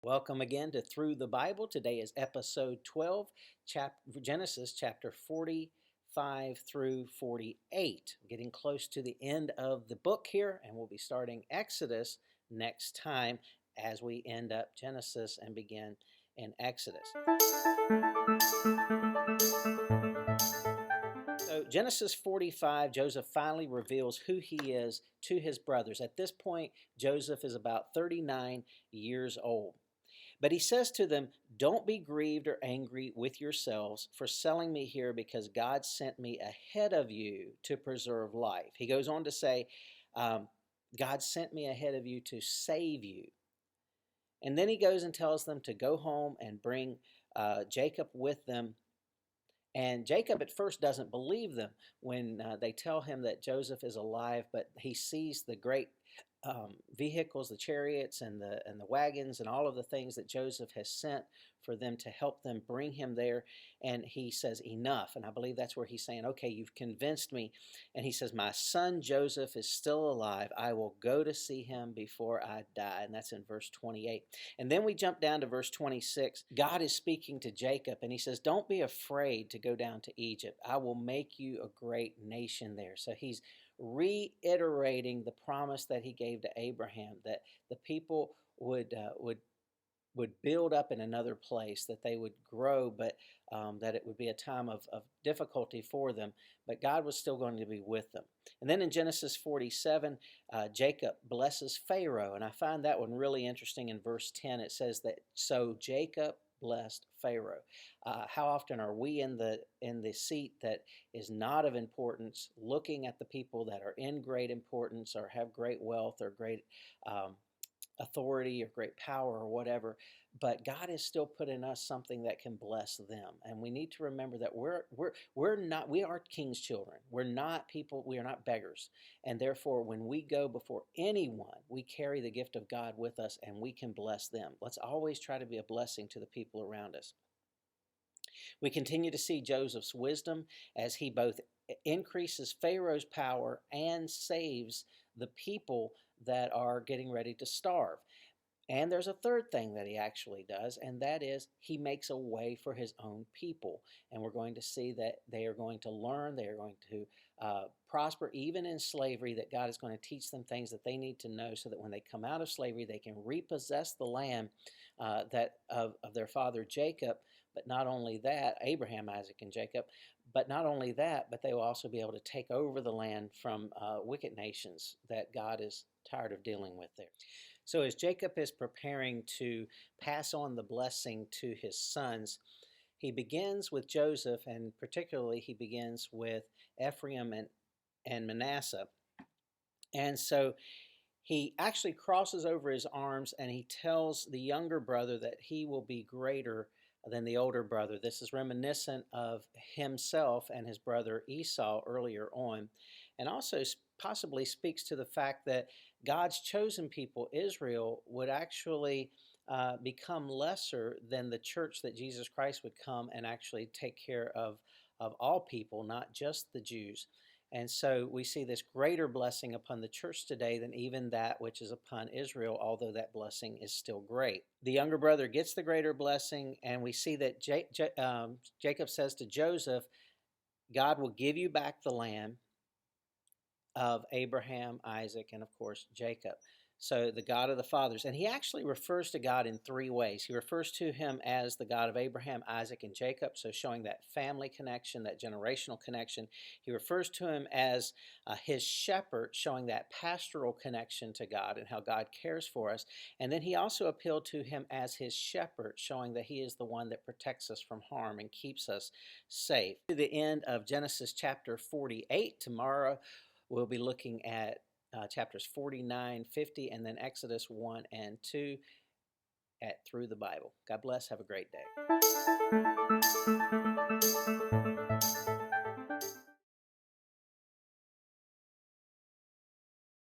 Welcome again to Through the Bible. Today is episode 12, Genesis chapter 45 through 48. Getting close to the end of the book here, and we'll be starting Exodus next time as we end up Genesis and begin in Exodus. So, Genesis 45, Joseph finally reveals who he is to his brothers. At this point, Joseph is about 39 years old. But he says to them, "Don't be grieved or angry with yourselves for selling me here, because God sent me ahead of you to preserve life." He goes on to say, God sent me ahead of you to save you. And then he goes and tells them to go home and bring Jacob with them. And Jacob at first doesn't believe them when they tell him that Joseph is alive, but he sees the great vehicles, the chariots and the wagons and all of the things that Joseph has sent for them to help them bring him there. And he says, "Enough." And I believe that's where he's saying, "Okay, you've convinced me." And he says, "My son Joseph is still alive. I will go to see him before I die." And that's in verse 28. And then we jump down to verse 26. God is speaking to Jacob, and he says, "Don't be afraid to go down to Egypt. I will make you a great nation there." So he's reiterating the promise that he gave to Abraham, that the people would build up in another place, that they would grow, but that it would be a time of difficulty for them, but God was still going to be with them. And then in Genesis 47, Jacob blesses Pharaoh, and I find that one really interesting. In verse 10, it says that, "So Jacob blessed Pharaoh." How often are we in the seat that is not of importance, looking at the people that are in great importance or have great wealth or great authority or great power or whatever, but God has still put in us something that can bless them. And we need to remember that we are king's children. We're not people, we are not beggars. And therefore, when we go before anyone, we carry the gift of God with us and we can bless them. Let's always try to be a blessing to the people around us. We continue to see Joseph's wisdom as he both increases Pharaoh's power and saves the people that are getting ready to starve. And there's a third thing that he actually does, and that is he makes a way for his own people. And we're going to see that they are going to learn, they are going to prosper even in slavery, that God is going to teach them things that they need to know so that when they come out of slavery, they can repossess the land that of their father Jacob. But not only that, Abraham, Isaac, and Jacob, but not only that, but they will also be able to take over the land from wicked nations that God is tired of dealing with there. So as Jacob is preparing to pass on the blessing to his sons, he begins with Joseph, and particularly he begins with Ephraim and Manasseh. And so he actually crosses over his arms and he tells the younger brother that he will be greater than the older brother. This is reminiscent of himself and his brother Esau earlier on, and also possibly speaks to the fact that God's chosen people, Israel, would actually become lesser than the church, that Jesus Christ would come and actually take care of all people, not just the Jews. And so we see this greater blessing upon the church today than even that which is upon Israel, although that blessing is still great. The younger brother gets the greater blessing, and we see that Jacob says to Joseph, "God will give you back the land of Abraham, Isaac, and of course Jacob." So the God of the fathers. And he actually refers to God in three ways. He refers to him as the God of Abraham, Isaac, and Jacob, so showing that family connection, that generational connection. He refers to him as his shepherd, showing that pastoral connection to God and how God cares for us. And then he also appealed to him as his shepherd, showing that he is the one that protects us from harm and keeps us safe. To the end of Genesis chapter 48. Tomorrow we'll be looking at chapters 49, 50, and then Exodus 1 and 2 at Through the Bible. God bless. Have a great day.